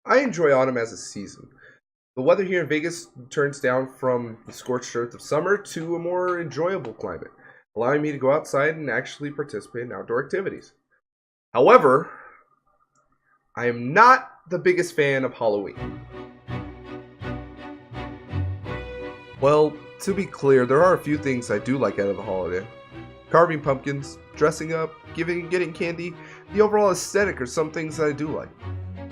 I enjoy autumn as a season. The weather here in Vegas turns down from the scorched earth of summer to a more enjoyable climate, allowing me to go outside and actually participate in outdoor activities. However, I am not the biggest fan of Halloween. Well, to be clear, there are a few things I do like out of the holiday. Carving pumpkins, dressing up, giving and getting candy, the overall aesthetic are some things that I do like.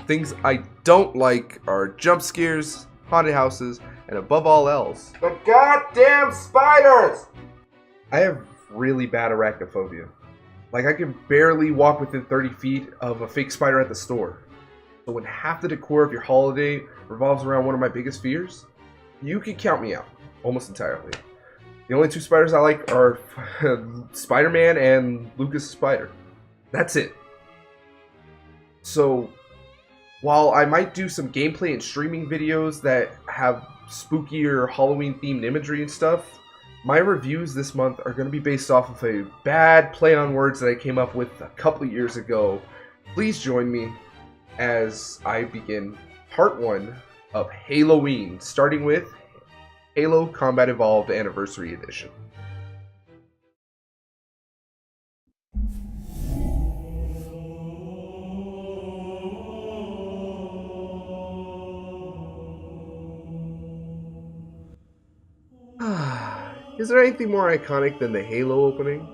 Things I don't like are jump scares, haunted houses, and above all else, the goddamn spiders! I have really bad arachnophobia. Like, I can barely walk within 30 feet of a fake spider at the store. So when half the decor of your holiday revolves around one of my biggest fears, you can count me out, almost entirely. The only two spiders I like are Spider-Man and Lucas Spider. That's it. So, while I might do some gameplay and streaming videos that have spookier Halloween-themed imagery and stuff, my reviews this month are going to be based off of a bad play on words that I came up with a couple of years ago. Please join me as I begin part 1 of Halloween, starting with Halo Combat Evolved Anniversary Edition. Is there anything more iconic than the Halo opening?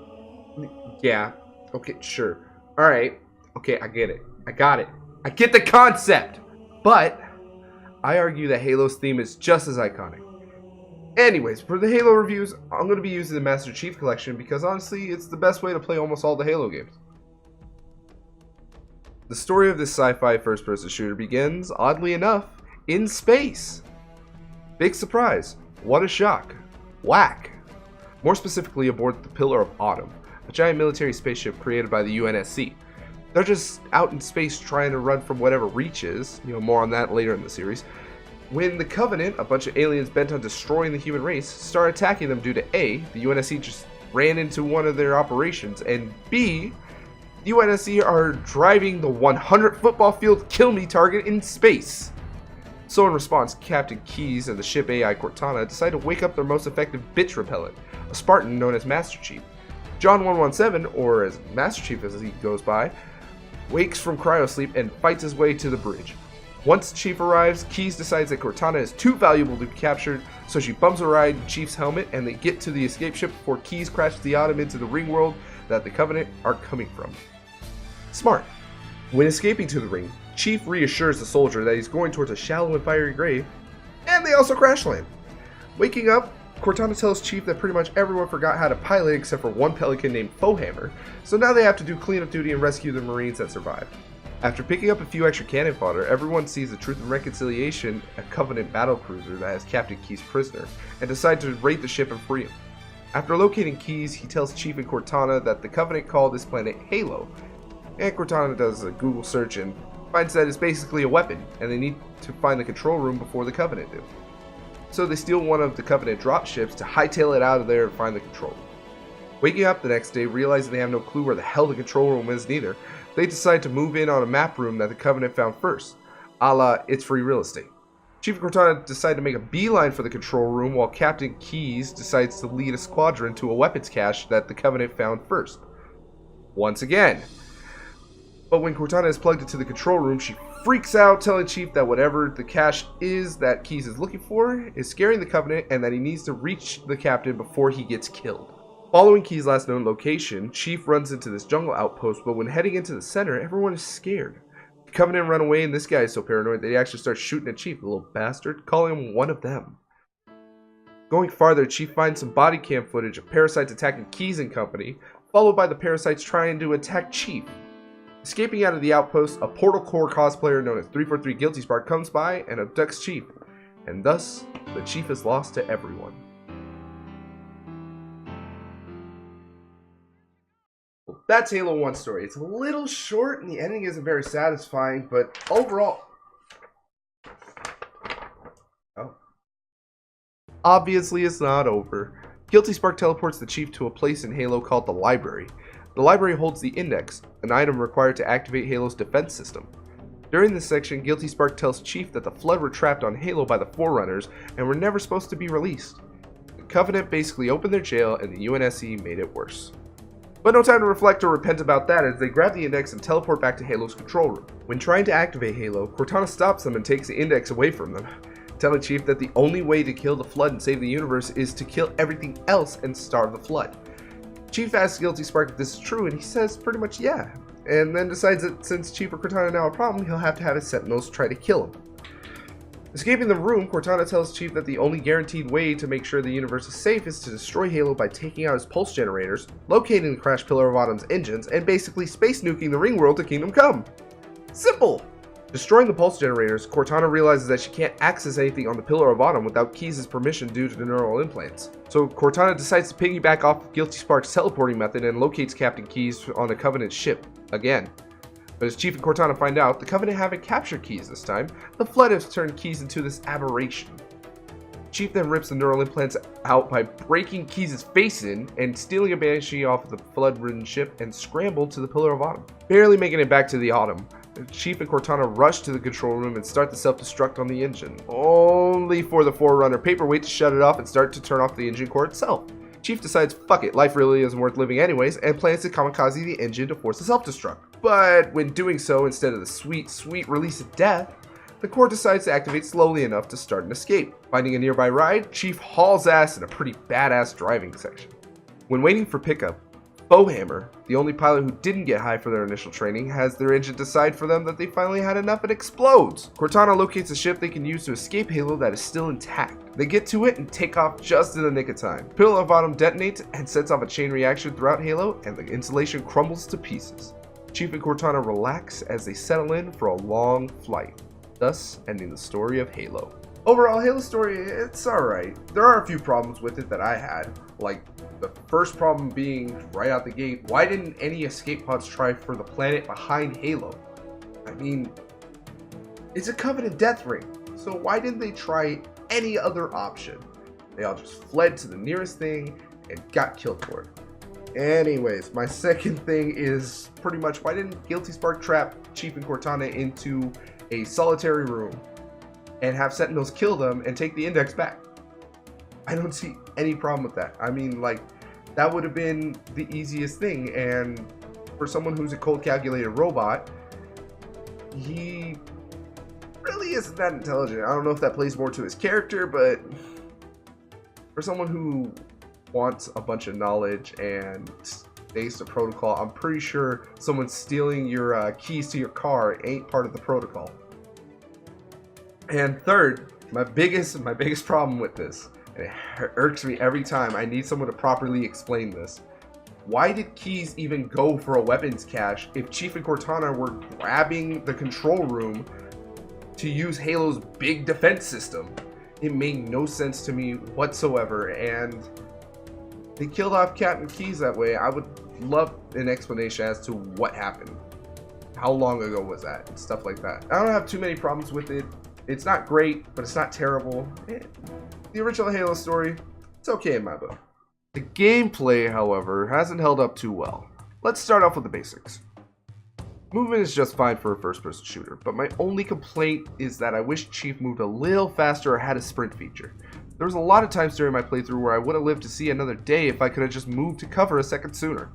Yeah. Okay, sure. Alright. Okay, I get it. I got it. I get the concept! But I argue that Halo's theme is just as iconic. Anyways, for the Halo reviews, I'm going to be using the Master Chief Collection because honestly, it's the best way to play almost all the Halo games. The story of this sci-fi first-person shooter begins, oddly enough, in space. Big surprise. What a shock. Whack. More specifically aboard the Pillar of Autumn, a giant military spaceship created by the UNSC. They're just out in space trying to run from whatever Reach is, more on that later in the series, when the Covenant, a bunch of aliens bent on destroying the human race, start attacking them due to A, the UNSC just ran into one of their operations, and B, the UNSC are driving the 100 football field kill me target in space. So in response, Captain Keyes and the ship AI Cortana decide to wake up their most effective bitch repellent, a Spartan known as Master Chief. John 117, or as Master Chief as he goes by, wakes from cryosleep and fights his way to the bridge. Once Chief arrives, Keyes decides that Cortana is too valuable to be captured, so she bums a ride in Chief's helmet and they get to the escape ship before Keyes crashes the Autumn into the ring world that the Covenant are coming from. Smart. When escaping to the ring, Chief reassures the soldier that he's going towards a shallow and fiery grave, and they also crash land. Waking up, Cortana tells Chief that pretty much everyone forgot how to pilot except for one pelican named Foehammer, so now they have to do cleanup duty and rescue the Marines that survived. After picking up a few extra cannon fodder, everyone sees the Truth and Reconciliation, a Covenant battlecruiser that has Captain Keyes prisoner, and decide to raid the ship and free him. After locating Keyes, he tells Chief and Cortana that the Covenant call this planet Halo, and Cortana does a Google search and finds that it's basically a weapon, and they need to find the control room before the Covenant do. So they steal one of the Covenant dropships to hightail it out of there and find the control room. Waking up the next day, realizing they have no clue where the hell the control room is neither, they decide to move in on a map room that the Covenant found first, a la it's free real estate. Chief and Cortana decide to make a beeline for the control room while Captain Keyes decides to lead a squadron to a weapons cache that the Covenant found first. Once again. But when Cortana is plugged into the control room, she freaks out, telling Chief that whatever the cache is that Keyes is looking for is scaring the Covenant and that he needs to reach the captain before he gets killed. Following Keyes' last known location, Chief runs into this jungle outpost, but when heading into the center, everyone is scared. The Covenant run away, and this guy is so paranoid that he actually starts shooting at Chief, the little bastard, calling him one of them. Going farther, Chief finds some body cam footage of parasites attacking Keyes and company, followed by the parasites trying to attack Chief. Escaping out of the outpost, a Portal Core cosplayer known as 343 Guilty Spark comes by and abducts Chief, and thus, the Chief is lost to everyone. Well, that's Halo 1 story. It's a little short and the ending isn't very satisfying, but overall... Obviously, it's not over. Guilty Spark teleports the Chief to a place in Halo called the Library. The library holds the Index, an item required to activate Halo's defense system. During this section, Guilty Spark tells Chief that the Flood were trapped on Halo by the Forerunners and were never supposed to be released. The Covenant basically opened their jail and the UNSC made it worse. But no time to reflect or repent about that as they grab the Index and teleport back to Halo's control room. When trying to activate Halo, Cortana stops them and takes the Index away from them, telling Chief that the only way to kill the Flood and save the universe is to kill everything else and starve the Flood. Chief asks Guilty Spark if this is true and he says pretty much yeah, and then decides that since Chief or Cortana are now a problem, he'll have to have his Sentinels try to kill him. Escaping the room, Cortana tells Chief that the only guaranteed way to make sure the universe is safe is to destroy Halo by taking out his pulse generators, locating the crashed Pillar of Autumn's engines, and basically space nuking the ring world to Kingdom Come. Simple! Destroying the pulse generators, Cortana realizes that she can't access anything on the Pillar of Autumn without Keyes' permission due to the neural implants. So Cortana decides to piggyback off of Guilty Spark's teleporting method and locates Captain Keyes on a Covenant ship, again. But as Chief and Cortana find out, the Covenant haven't captured Keyes this time. The Flood has turned Keyes into this aberration. Chief then rips the neural implants out by breaking Keyes' face in and stealing a Banshee off of the Flood-ridden ship and scrambled to the Pillar of Autumn. Barely making it back to the Autumn, Chief and Cortana rush to the control room and start the self-destruct on the engine, only for the Forerunner Paperweight to shut it off and start to turn off the engine core itself. Chief decides, fuck it, life really isn't worth living anyways, and plans to kamikaze the engine to force a self-destruct. But when doing so, instead of the sweet, sweet release of death, the core decides to activate slowly enough to start an escape. Finding a nearby ride, Chief hauls ass in a pretty badass driving section. When waiting for pickup, Bowhammer, the only pilot who didn't get high for their initial training, has their engine decide for them that they finally had enough and explodes. Cortana locates a ship they can use to escape Halo that is still intact. They get to it and take off just in the nick of time. Pillar of Autumn detonates and sets off a chain reaction throughout Halo, and the insulation crumbles to pieces. Chief and Cortana relax as they settle in for a long flight, thus ending the story of Halo. Overall, Halo's story, it's alright. There are a few problems with it that I had, like the first problem being right out the gate, why didn't any escape pods try for the planet behind Halo? I mean, it's a Covenant death ring, so why didn't they try any other option? They all just fled to the nearest thing and got killed for it. Anyways, my second thing is pretty much why didn't Guilty Spark trap Chief and Cortana into a solitary room and have Sentinels kill them and take the Index back? I don't see any problem with that. I mean, like, that would have been the easiest thing, and for someone who's a cold calculated robot, he really isn't that intelligent. I don't know if that plays more to his character, but for someone who wants a bunch of knowledge and stays to protocol, I'm pretty sure someone stealing your keys to your car ain't part of the protocol. And third, my biggest problem with this, and it irks me every time, I need someone to properly explain this. Why did Keyes even go for a weapons cache if Chief and Cortana were grabbing the control room to use Halo's big defense system? It made no sense to me whatsoever, and they killed off Captain Keyes that way. I would love an explanation as to what happened. How long ago was that? And stuff like that. I don't have too many problems with it. It's not great, but it's not terrible. The original Halo story, it's okay in my book. The gameplay, however, hasn't held up too well. Let's start off with the basics. Movement is just fine for a first-person shooter, but my only complaint is that I wish Chief moved a little faster or had a sprint feature. There was a lot of times during my playthrough where I would have lived to see another day if I could have just moved to cover a second sooner.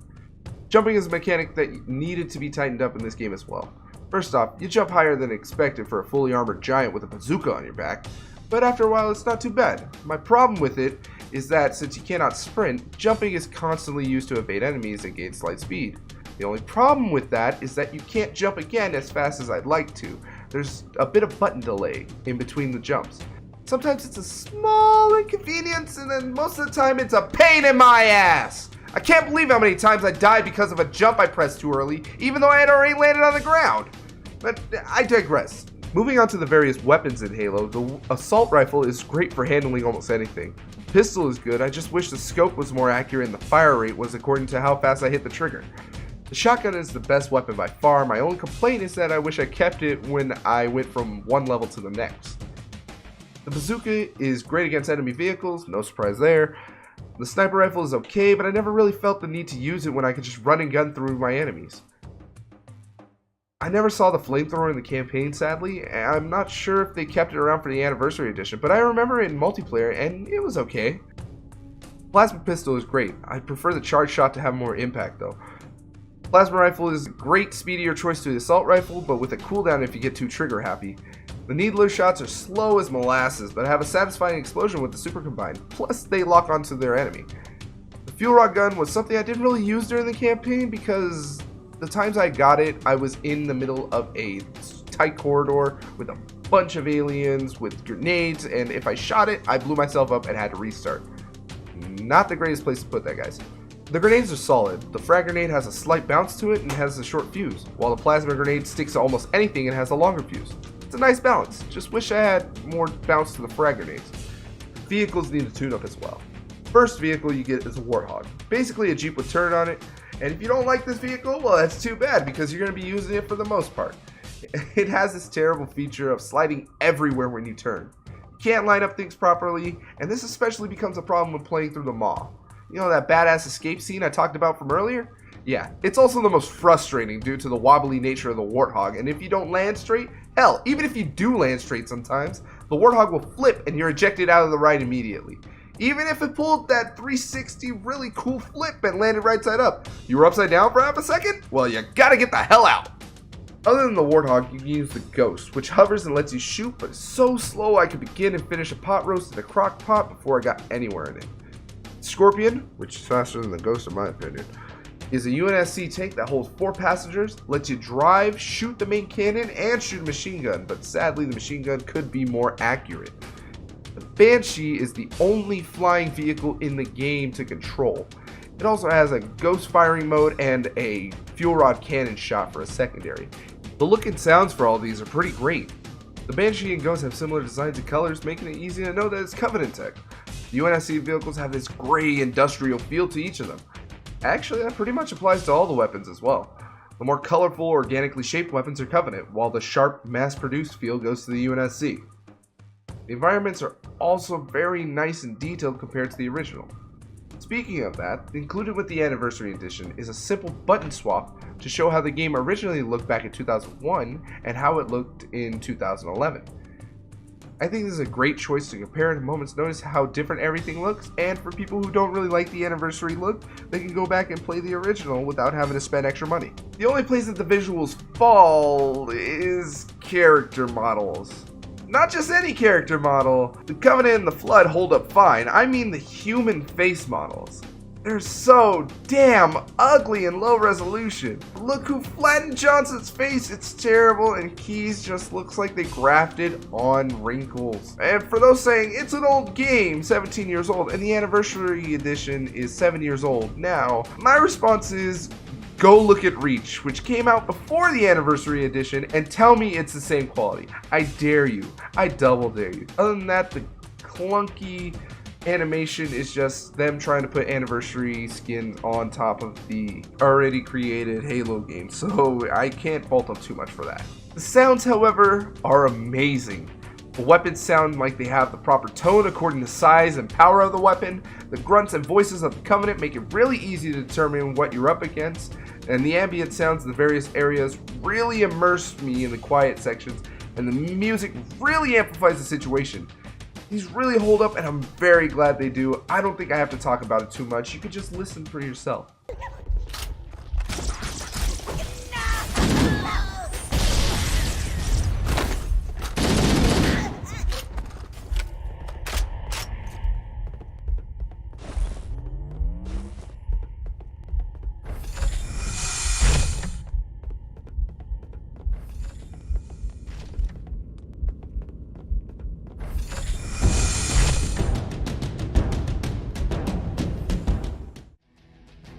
Jumping is a mechanic that needed to be tightened up in this game as well. First off, you jump higher than expected for a fully armored giant with a bazooka on your back, but after a while it's not too bad. My problem with it is that since you cannot sprint, jumping is constantly used to evade enemies and gain slight speed. The only problem with that is that you can't jump again as fast as I'd like to. There's a bit of button delay in between the jumps. Sometimes it's a small inconvenience, and then most of the time it's a pain in my ass. I can't believe how many times I died because of a jump I pressed too early, even though I had already landed on the ground. But I digress. Moving on to the various weapons in Halo, the assault rifle is great for handling almost anything. The pistol is good, I just wish the scope was more accurate and the fire rate was according to how fast I hit the trigger. The shotgun is the best weapon by far. My only complaint is that I wish I kept it when I went from one level to the next. The bazooka is great against enemy vehicles, no surprise there. The sniper rifle is okay, but I never really felt the need to use it when I could just run and gun through my enemies. I never saw the flamethrower in the campaign, sadly. I'm not sure if they kept it around for the anniversary edition, but I remember it in multiplayer, and it was okay. Plasma pistol is great. I prefer the charge shot to have more impact, though. Plasma rifle is a great, speedier choice to the assault rifle, but with a cooldown if you get too trigger happy. The needler shots are slow as molasses, but have a satisfying explosion with the super combine, plus they lock onto their enemy. The fuel rod gun was something I didn't really use during the campaign because the times I got it, I was in the middle of a tight corridor with a bunch of aliens with grenades, and if I shot it, I blew myself up and had to restart. Not the greatest place to put that, guys. The grenades are solid. The frag grenade has a slight bounce to it and has a short fuse, while the plasma grenade sticks to almost anything and has a longer fuse. It's a nice balance. Just wish I had more bounce to the frag grenades. Vehicles need a tune-up as well. First vehicle you get is a Warthog. Basically a Jeep with turret on it, and if you don't like this vehicle, well, that's too bad because you're going to be using it for the most part. It has this terrible feature of sliding everywhere when you turn. You can't line up things properly, and this especially becomes a problem when playing through the Maw. You know that badass escape scene I talked about from earlier? Yeah, it's also the most frustrating due to the wobbly nature of the Warthog, and if you don't land straight, hell, even if you do land straight sometimes, the Warthog will flip and you're ejected out of the ride immediately. Even if it pulled that 360 really cool flip and landed right side up. You were upside down for half a second? Well, you gotta get the hell out. Other than the Warthog, you can use the Ghost, which hovers and lets you shoot, but is so slow I could begin and finish a pot roast in a crock pot before I got anywhere in it. Scorpion, which is faster than the Ghost in my opinion, is a UNSC tank that holds 4 passengers, lets you drive, shoot the main cannon, and shoot a machine gun, but sadly the machine gun could be more accurate. The Banshee is the only flying vehicle in the game to control. It also has a ghost firing mode and a fuel rod cannon shot for a secondary. The look and sounds for all these are pretty great. The Banshee and Ghost have similar designs and colors, making it easy to know that it's Covenant tech. The UNSC vehicles have this gray industrial feel to each of them. Actually, that pretty much applies to all the weapons as well. The more colorful, organically shaped weapons are Covenant, while the sharp, mass-produced feel goes to the UNSC. The environments are also very nice and detailed compared to the original. Speaking of that, included with the Anniversary Edition is a simple button swap to show how the game originally looked back in 2001 and how it looked in 2011. I think this is a great choice to compare at a moment's notice how different everything looks, and for people who don't really like the Anniversary look, they can go back and play the original without having to spend extra money. The only place that the visuals fall is character models. Not just any character model. The Covenant and the Flood hold up fine. I mean the human face models. They're so damn ugly and low resolution. Look who flattened Johnson's face, it's terrible, and Keyes just looks like they grafted on wrinkles. And for those saying, it's an old game, 17 years old, and the Anniversary Edition is 7 years old now, my response is, go look at Reach, which came out before the Anniversary Edition, and tell me it's the same quality. I dare you. I double dare you. Other than that, the clunky animation is just them trying to put Anniversary skins on top of the already created Halo game, so I can't fault them too much for that. The sounds, however, are amazing. The weapons sound like they have the proper tone according to size and power of the weapon. The grunts and voices of the Covenant make it really easy to determine what you're up against, and the ambient sounds of the various areas really immerse me in the quiet sections, and the music really amplifies the situation. These really hold up, and I'm very glad they do. I don't think I have to talk about it too much. You could just listen for yourself.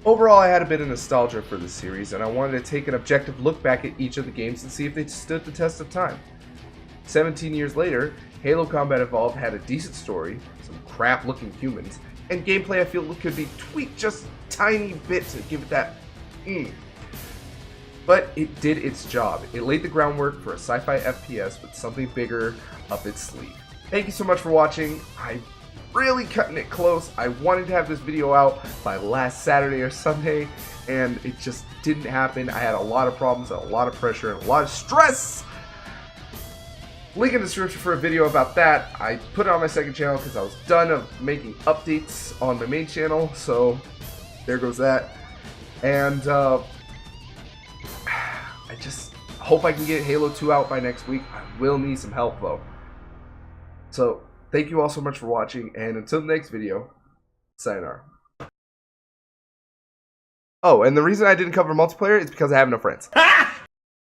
Overall, I had a bit of nostalgia for this series, and I wanted to take an objective look back at each of the games and see if they stood the test of time. 17 years later, Halo Combat Evolved had a decent story, some crap-looking humans, and gameplay I feel could be tweaked just a tiny bit to give it that But it did its job. It laid the groundwork for a sci-fi FPS with something bigger up its sleeve. Thank you so much for watching. I'm really cutting it close. I wanted to have this video out by last Saturday or Sunday, and it just didn't happen. I had a lot of problems, and a lot of pressure, and a lot of stress. Link in the description for a video about that. I put it on my second channel because I was done of making updates on my main channel, so there goes that. And I just hope I can get Halo 2 out by next week. I will need some help though. So thank you all so much for watching, and until the next video, sayonara. Oh, and the reason I didn't cover multiplayer is because I have no friends.